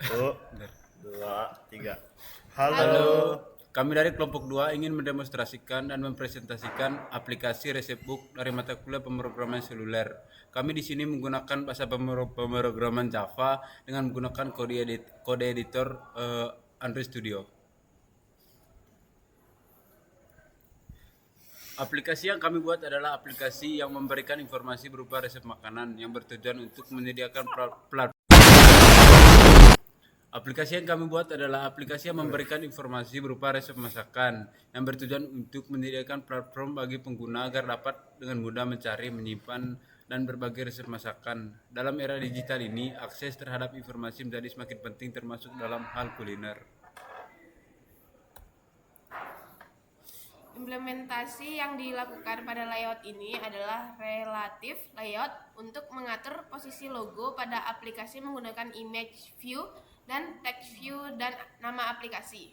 Satu, dua, tiga. Halo. Halo. Kami dari kelompok 2 ingin mendemonstrasikan dan mempresentasikan aplikasi Resepbook dari mata kuliah pemrograman seluler. Kami di sini menggunakan bahasa pemrograman Java dengan menggunakan kode editor Android Studio. Aplikasi yang kami buat adalah aplikasi yang memberikan informasi berupa resep makanan yang bertujuan untuk menyediakan Aplikasi yang kami buat adalah aplikasi yang memberikan informasi berupa resep masakan yang bertujuan untuk menyediakan platform bagi pengguna agar dapat dengan mudah mencari, menyimpan, dan berbagi resep masakan. Dalam era digital ini, akses terhadap informasi menjadi semakin penting termasuk dalam hal kuliner. Implementasi yang dilakukan pada layout ini adalah relative layout untuk mengatur posisi logo pada aplikasi menggunakan image view dan text view dan nama aplikasi.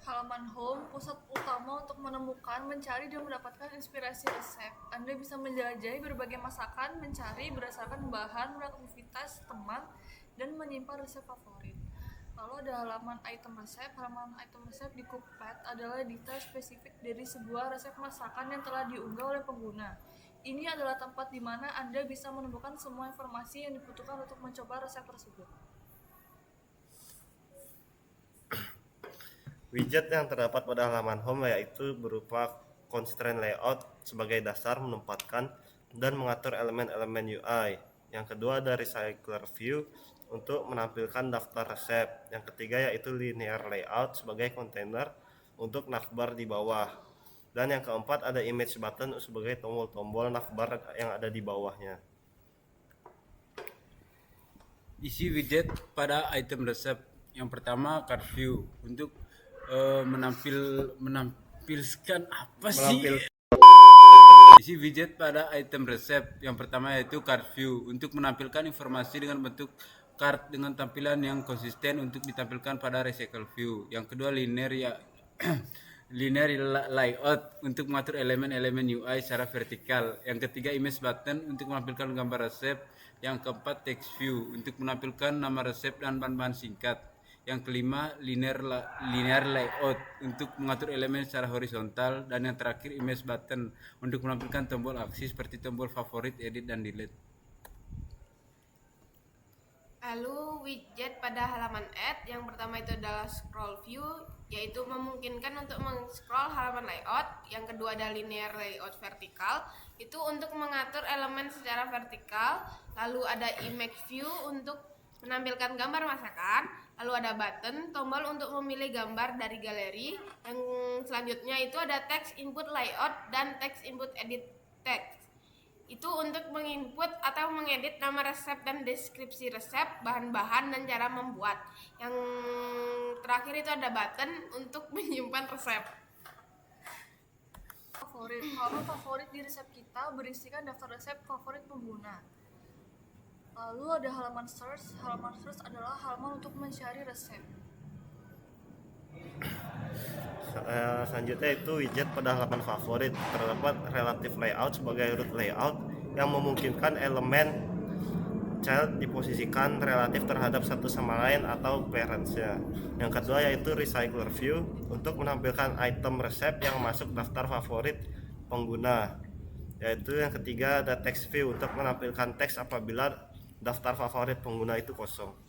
Halaman home, pusat utama untuk menemukan, mencari, dan mendapatkan inspirasi resep. Anda bisa menjelajahi berbagai masakan, mencari berdasarkan bahan, aktivitas teman, dan menyimpan resep favorit. Lalu ada halaman item resep. Halaman item resep di Cookpad adalah detail spesifik dari sebuah resep masakan yang telah diunggah oleh pengguna. Ini adalah tempat di mana Anda bisa menemukan semua informasi yang dibutuhkan untuk mencoba resep tersebut. Widget yang terdapat pada halaman home yaitu berupa constraint layout sebagai dasar menempatkan dan mengatur elemen-elemen UI. Yang kedua ada recycler view untuk menampilkan daftar resep. Yang ketiga yaitu linear layout sebagai kontainer untuk navbar di bawah. Dan yang keempat ada image button sebagai tombol-tombol navbar yang ada di bawahnya. Isi widget pada item resep. Yang pertama card view untuk menampilkan apa sih? Isi widget pada item resep. Yang pertama yaitu card view untuk menampilkan informasi dengan bentuk card dengan tampilan yang konsisten untuk ditampilkan pada recycle view. Yang kedua linear layout untuk mengatur elemen-elemen UI secara vertikal. Yang ketiga image button untuk menampilkan gambar resep. Yang keempat text view untuk menampilkan nama resep dan bahan-bahan singkat. Yang kelima linear layout untuk mengatur elemen secara horizontal. Dan yang terakhir image button untuk menampilkan tombol aksi seperti tombol favorit, edit, dan delete. Lalu widget pada halaman add yang pertama itu adalah scroll view, yaitu memungkinkan untuk men-scroll halaman layout. Yang kedua ada linear layout vertikal, itu untuk mengatur elemen secara vertikal. Lalu ada image view untuk menampilkan gambar masakan. Lalu ada button, tombol untuk memilih gambar dari galeri. Yang selanjutnya itu ada text input layout dan text input edit text. Itu untuk menginput atau mengedit nama resep dan deskripsi resep, bahan-bahan, dan cara membuat. Yang terakhir itu ada button untuk menyimpan resep. Halaman favorit di resep kita berisikan daftar resep favorit pengguna. Lalu ada halaman search. Halaman search adalah halaman untuk mencari resep. Selanjutnya itu widget pada halaman favorit. Terdapat relative layout sebagai root layout yang memungkinkan elemen child diposisikan relatif terhadap satu sama lain atau parentsnya. Yang kedua yaitu recycler view untuk menampilkan item resep yang masuk daftar favorit pengguna. Yaitu yang ketiga ada text view untuk menampilkan teks apabila daftar favorit pengguna itu kosong.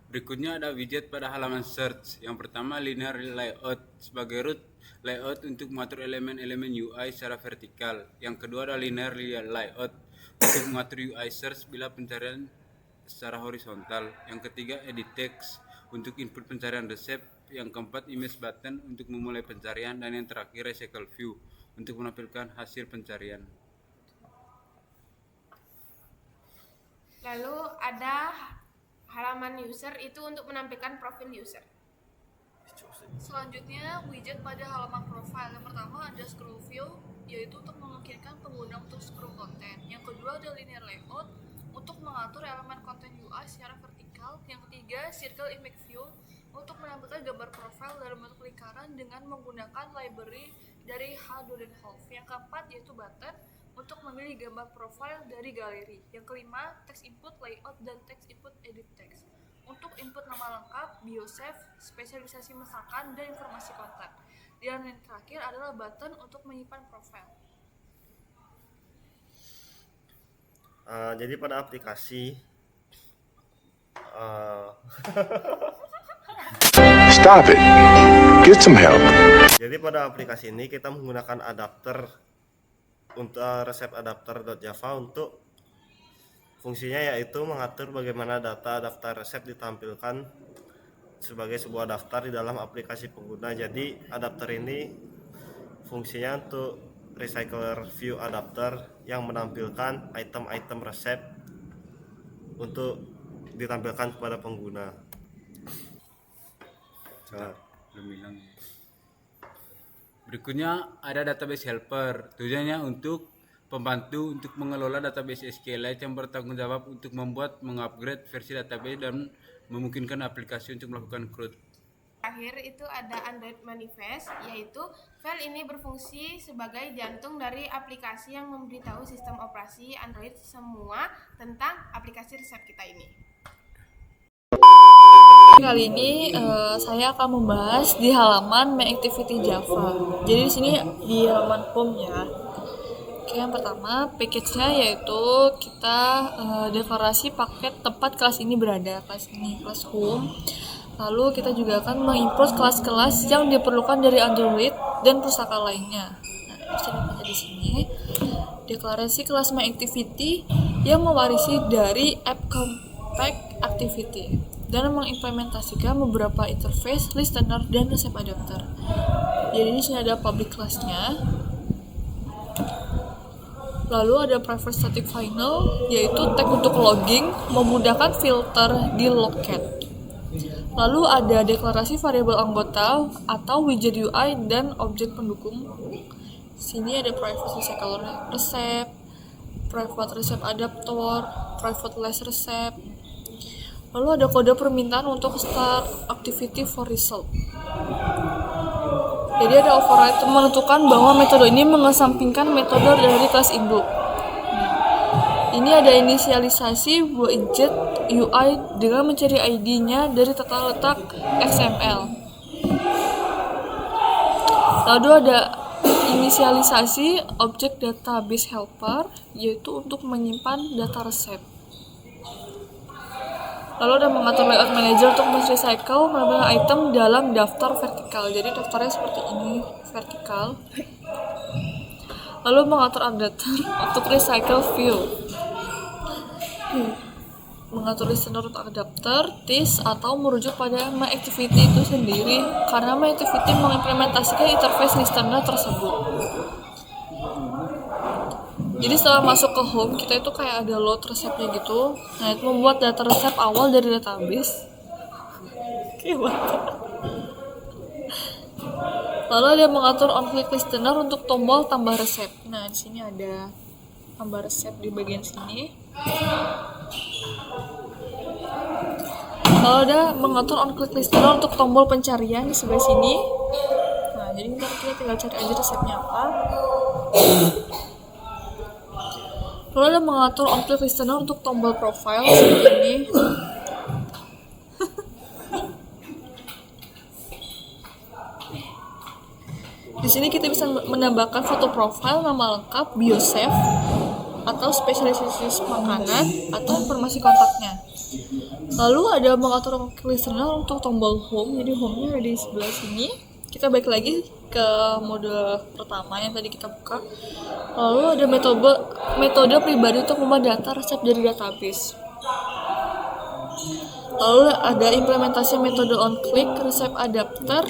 Berikutnya ada widget pada halaman search. Yang pertama linear layout sebagai root layout untuk mengatur elemen-elemen UI secara vertikal. Yang kedua ada linear layout untuk mengatur UI search bila pencarian secara horizontal. Yang ketiga edit text untuk input pencarian resep. Yang keempat image button untuk memulai pencarian, dan yang terakhir recycle view untuk menampilkan hasil pencarian. Lalu ada halaman user itu untuk menampilkan profil user. Selanjutnya widget pada halaman profile. Yang pertama ada scroll view, yaitu untuk memungkinkan pengguna untuk scroll konten. Yang kedua ada linear layout untuk mengatur elemen konten UI secara vertikal. Yang ketiga circle image view untuk menampilkan gambar profil dalam bentuk lingkaran dengan menggunakan library dari Hadoop. Yang keempat yaitu button untuk memilih gambar profil dari galeri. Yang kelima, text input, layout, dan text input edit text. Untuk input nama lengkap, biosave, spesialisasi masakan, dan informasi kontak. Dan yang terakhir adalah button untuk menyimpan profil. Jadi pada aplikasi Stop it. Get some help. Jadi pada aplikasi ini kita menggunakan adapter untuk resep adapter.java untuk fungsinya yaitu mengatur bagaimana data daftar resep ditampilkan sebagai sebuah daftar di dalam aplikasi pengguna. Jadi adapter ini fungsinya untuk recycler view adapter yang menampilkan item-item resep untuk ditampilkan kepada pengguna. Belum bilang ya. Berikutnya ada database helper. Tujuannya untuk pembantu untuk mengelola database SQLite yang bertanggung jawab untuk membuat, mengupgrade versi database dan memungkinkan aplikasi untuk melakukan CRUD. Terakhir itu ada Android Manifest, yaitu file ini berfungsi sebagai jantung dari aplikasi yang memberitahu sistem operasi Android semua tentang aplikasi resep kita ini. Kali ini saya akan membahas di halaman My Activity Java. Jadi di sini di halaman home-nya. Oke, yang pertama package-nya yaitu kita deklarasi paket tempat kelas ini berada, kelas ini, kelas home. Lalu kita juga akan mengimport kelas-kelas yang diperlukan dari Android dan pustaka lainnya. Nah, bisa dibaca di sini. Deklarasi kelas My Activity yang mewarisi dari app compact activity dan mengimplementasikan beberapa interface, listener, dan resep adapter. Jadi di sini ada public class-nya. Lalu ada private static final, yaitu tag untuk logging, memudahkan filter di logcat. Lalu ada deklarasi variabel anggota atau widget UI dan objek pendukung. Sini ada private recycler resep, private resep adaptor, private less resep. Lalu ada kode permintaan untuk start activity for result. Jadi ada override menentukan bahwa metode ini mengesampingkan metode dari kelas induk. Ini ada inisialisasi widget UI dengan mencari ID-nya dari tata letak XML. Lalu ada inisialisasi objek database helper, yaitu untuk menyimpan data resep. Lalu ada mengatur layout manager untuk merecycle menambahkan item dalam daftar vertikal. Jadi daftarnya seperti ini, vertikal. Lalu mengatur updater untuk recycle view. Mengatur listener untuk adapter, TIS, atau merujuk pada My Activity itu sendiri karena My Activity mengimplementasikan interface listener tersebut. Jadi setelah masuk ke home, kita itu kayak ada load resepnya gitu. Nah, itu membuat data resep awal dari database. Lalu ada mengatur on-click listener untuk tombol tambah resep. Nah, di sini ada tambah resep di bagian sini. Lalu ada mengatur on-click listener untuk tombol pencarian di sebelah sini. Nah, jadi kita tinggal cari aja resepnya apa. Lalu ada mengatur on-click listener untuk tombol profile seperti ini. Di sini kita bisa menambahkan foto profile, nama lengkap, biosave, atau spesialisasi makanan, atau informasi kontaknya. Lalu ada mengatur on-click listener untuk tombol home. Jadi home-nya ada di sebelah sini. Kita balik lagi ke mode pertama yang tadi kita buka. Lalu ada metode pribadi untuk membuat data resep dari database. Lalu ada implementasi metode on-click resep adapter.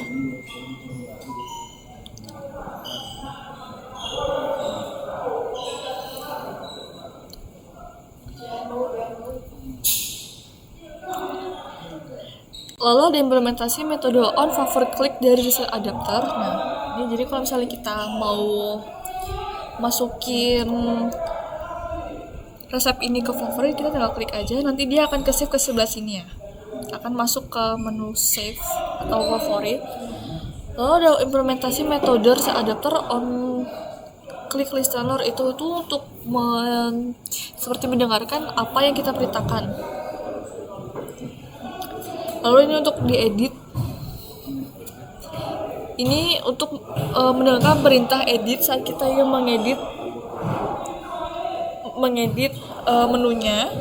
Lalu ada implementasi metode on favorite click dari resep adapter. Nah, ini jadi kalau misalnya kita mau masukin resep ini ke favorit, kita tinggal klik aja. Nanti dia akan ke save ke sebelah sini ya. Akan masuk ke menu save atau favorit. Lalu ada implementasi metode resep adapter on klik listener itu untuk seperti mendengarkan apa yang kita perintahkan. Lalu ini untuk diedit. Ini untuk mendengarkan perintah edit saat kita ingin mengedit menunya.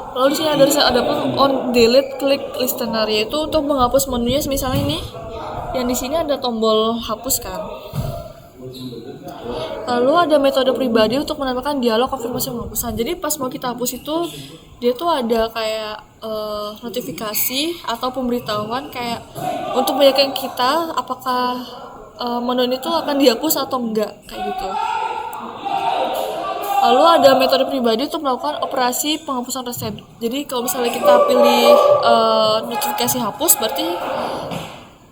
Lalu di sini ada pun on delete klik listener, yaitu untuk menghapus menunya. Misalnya ini yang di sini ada tombol hapus kan. Lalu ada metode pribadi untuk menambahkan dialog konfirmasi penghapusan. Jadi pas mau kita hapus itu dia tuh ada kayak notifikasi atau pemberitahuan kayak untuk meyakinkan kita apakah menu itu akan dihapus atau enggak, kayak gitu. Lalu ada metode pribadi untuk melakukan operasi penghapusan resep. Jadi kalau misalnya kita pilih notifikasi hapus, berarti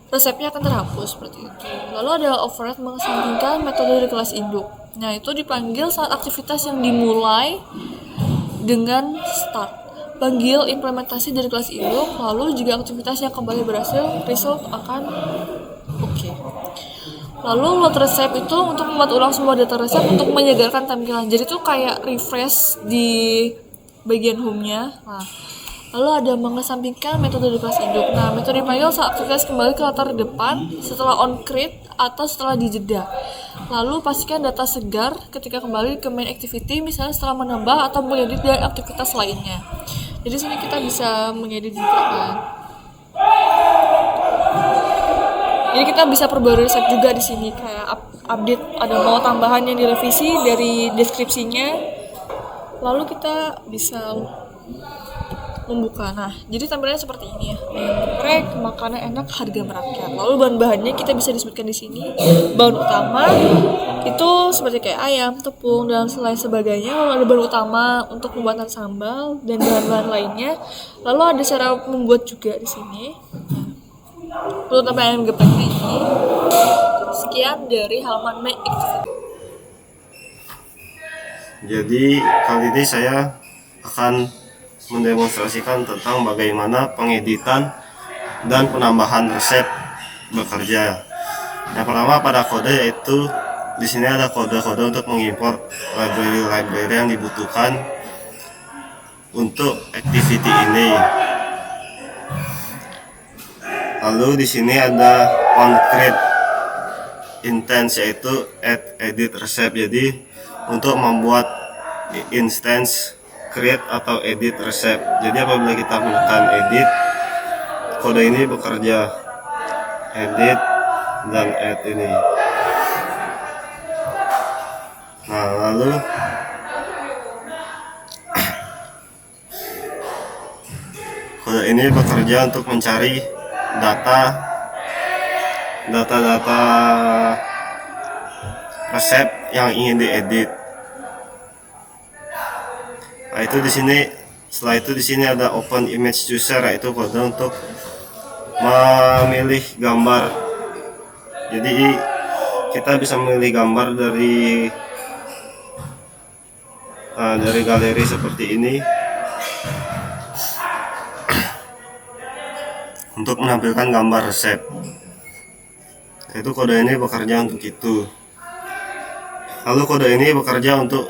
resepnya akan terhapus seperti itu. Lalu ada override mengesampingkan metode dari kelas induk. Nah, itu dipanggil saat aktivitas yang dimulai dengan start. Panggil implementasi dari kelas induk, lalu jika aktivitas yang kembali berhasil, result akan oke. Lalu load resep itu untuk membuat ulang semua data resep untuk menyegarkan tampilan. Jadi itu kayak refresh di bagian home-nya. Nah, lalu ada mengesampingkan metode di kelas induk. Nah, metode dipanggil saat aktivitas kembali ke latar depan setelah on create atau setelah dijeda. Lalu pastikan data segar ketika kembali ke main activity, misalnya setelah menambah atau mengedit dari aktivitas lainnya. Jadi sini kita bisa mengedit juga kan. Jadi kita bisa perbarui resep juga di sini, kayak update, ada mau tambahan yang direvisi dari deskripsinya. Lalu kita bisa membuka. Nah, jadi tampilannya seperti ini ya. Geprek, makanan enak, harga merakyat. Lalu bahan-bahannya kita bisa disebutkan di sini. Bahan utama itu seperti kayak ayam, tepung, dan lain sebagainya. Lalu ada bahan utama untuk pembuatan sambal dan bahan-bahan lainnya. Lalu ada cara membuat juga di sini. Untuk tampilan gepreknya ini. Sekian dari halaman My Activity. Jadi kali ini saya akan mendemonstrasikan tentang bagaimana pengeditan dan penambahan resep bekerja. Yang pertama pada kode, yaitu di sini ada kode-kode untuk mengimpor library yang dibutuhkan untuk activity ini. Lalu di sini ada on create instance, yaitu add edit resep. Jadi untuk membuat instance create atau edit resep. Jadi apabila kita menekan edit, kode ini bekerja edit dan add ini. Nah, lalu kode ini bekerja untuk mencari data resep yang ingin diedit. Nah, itu di sini. Setelah itu di sini ada open image user, yaitu kode untuk memilih gambar. Jadi kita bisa memilih gambar dari galeri seperti ini untuk menampilkan gambar resep. Itu kode ini bekerja untuk itu. Lalu kode ini bekerja untuk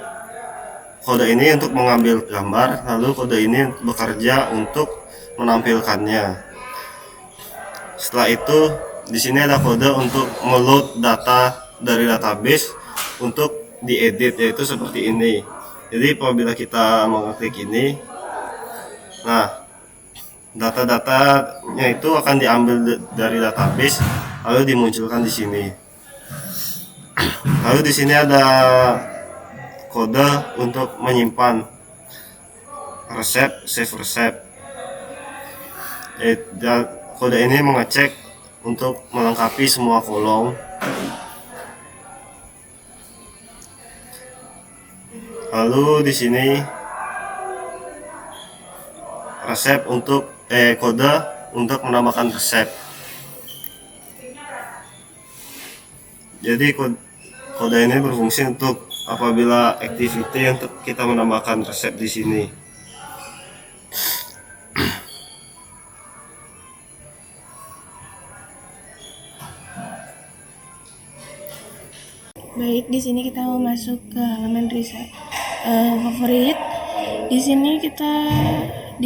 mengambil gambar, lalu kode ini bekerja untuk menampilkannya. Setelah itu di sini ada kode untuk meload data dari database untuk diedit, yaitu seperti ini. Jadi apabila kita mengklik ini, nah data-datanya itu akan diambil dari database lalu dimunculkan di sini. Lalu di sini ada kode untuk menyimpan resep, save resep. Kode ini mengecek untuk melengkapi semua kolom. Lalu di sini resep untuk kode untuk menambahkan resep. Jadi kode ini berfungsi untuk apabila activity untuk kita menambahkan resep di sini. Baik, di sini kita mau masuk ke halaman riset favorit. Di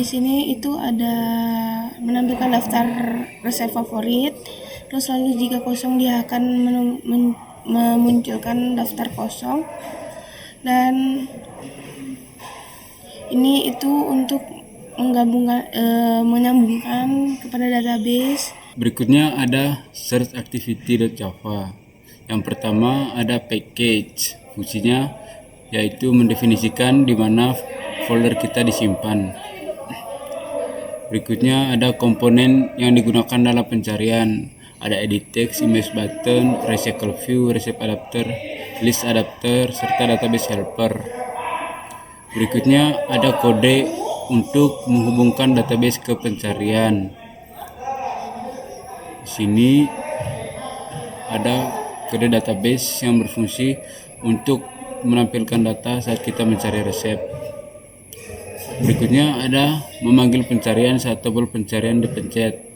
sini itu ada menampilkan daftar resep favorit. Terus lalu jika kosong dia akan memunculkan daftar kosong. Dan ini itu untuk menyambungkan kepada database. Berikutnya ada search activity.java. Yang pertama ada package. Fungsinya yaitu mendefinisikan di mana folder kita disimpan. Berikutnya ada komponen yang digunakan dalam pencarian. Ada edit text, image button, recycle view, recipe adapter, list adapter, serta database helper. Berikutnya ada kode untuk menghubungkan database ke pencarian. Di sini ada kode database yang berfungsi untuk menampilkan data saat kita mencari resep. Berikutnya ada memanggil pencarian saat tombol pencarian dipencet.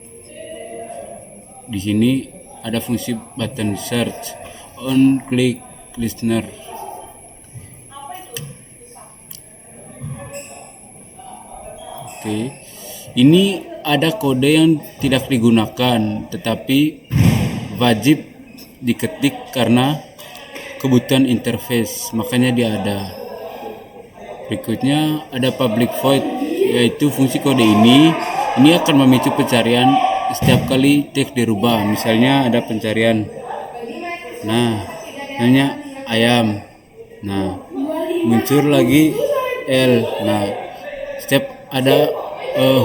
Di sini ada fungsi button search on click listener. Oke. Ini ada kode yang tidak digunakan tetapi wajib diketik karena kebutuhan interface, makanya dia ada. Berikutnya ada public void, yaitu fungsi kode ini akan memicu pencarian setiap kali teks dirubah. Misalnya ada pencarian, nah hanya ayam, nah muncul lagi L, nah setiap ada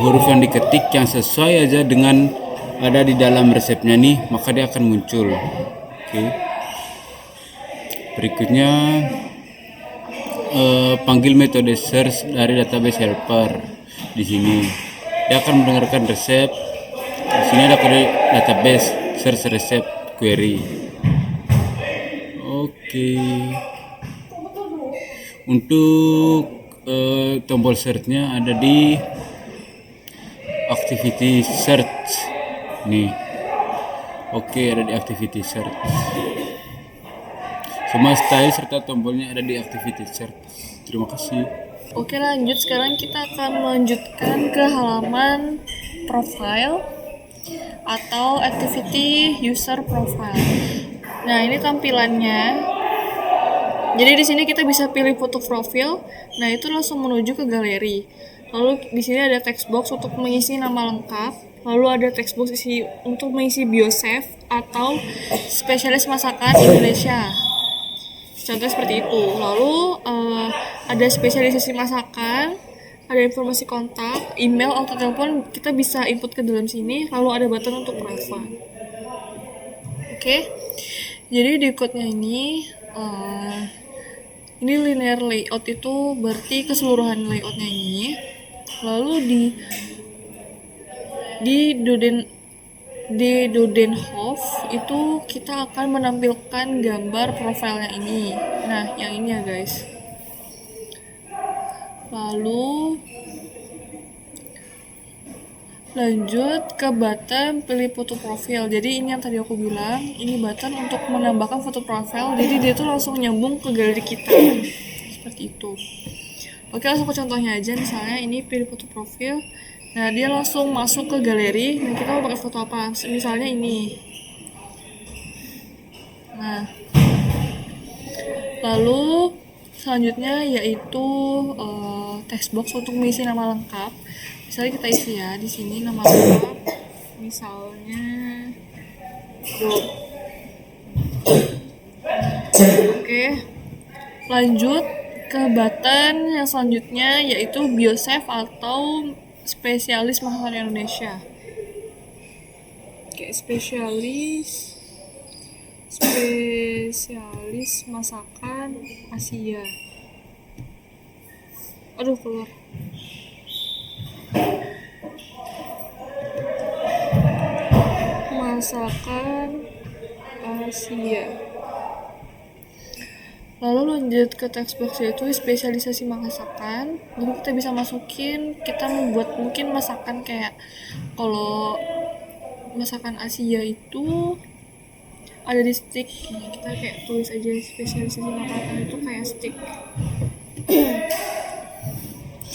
huruf yang diketik yang sesuai aja dengan ada di dalam resepnya nih, maka dia akan muncul. Oke. Berikutnya panggil metode search dari database helper. Di sini dia akan mendengarkan resep. Di sini ada kode database search resep query. Oke. Untuk tombol search-nya ada di activity search nih. Oke, ada di activity search. Semua style serta tombolnya ada di activity search. Terima kasih. Oke, lanjut. Sekarang kita akan melanjutkan ke halaman profile atau activity user profile. Nah, ini tampilannya. Jadi di sini kita bisa pilih foto profil. Nah, itu langsung menuju ke galeri. Lalu di sini ada text box untuk mengisi nama lengkap. Lalu ada text box untuk mengisi biochef atau spesialis masakan Indonesia. Contoh seperti itu. Lalu ada spesialisasi masakan, ada informasi kontak, email atau telepon, kita bisa input ke dalam sini. Lalu ada button untuk private. Oke. Jadi di code-nya ini linear layout itu berarti keseluruhan layoutnya ini. Lalu di Dodenhof itu kita akan menampilkan gambar profilnya ini. Nah, yang ini ya guys. Lalu lanjut ke button pilih foto profil. Jadi ini yang tadi aku bilang, ini button untuk menambahkan foto profil. Jadi dia tuh langsung nyambung ke galeri kita. Seperti itu. Oke, langsung ke contohnya aja. Misalnya ini pilih foto profil. Nah, dia langsung masuk ke galeri. Nah, kita mau pakai foto apa? Misalnya ini. Nah, lalu selanjutnya yaitu text box untuk mengisi nama lengkap. Misalnya kita isi ya di sini nama lengkap. Misalnya Bob. Oke. Lanjut ke button yang selanjutnya yaitu biochef atau spesialis masakan Indonesia. Oke, spesialis masakan Asia. Aduh, keluar. Masakan Asia. Lalu lanjut ke text box yaitu spesialisasi masakan. Jadi kita bisa masukin, kita membuat mungkin masakan kayak kalau masakan Asia itu ada di stick. Nah, kita kayak tulis aja spesialisasi apa itu kayak stick.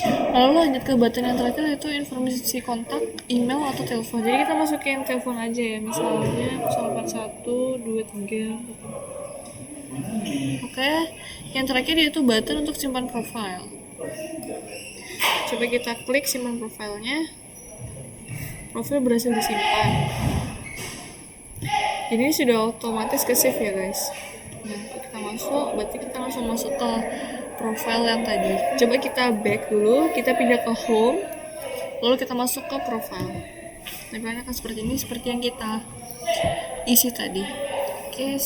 Lalu lanjut ke button yang terakhir, yaitu informasi kontak, email atau telepon. Jadi kita masukin telepon aja ya, misalnya 04123. Oke, yang terakhir yaitu button untuk simpan profile. Coba kita klik simpan profilnya. Profil berhasil disimpan. Ini sudah otomatis ke save ya guys. Nah, kita masuk, berarti kita langsung masuk ke profile yang tadi. Coba kita back dulu, kita pindah ke home, lalu kita masuk ke profile. Tampilannya akan seperti ini, seperti yang kita isi tadi. Oke,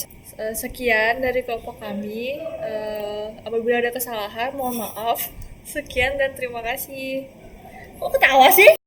sekian dari kelompok kami. Apabila ada kesalahan, mohon maaf. Sekian dan terima kasih. Kok ketawa sih?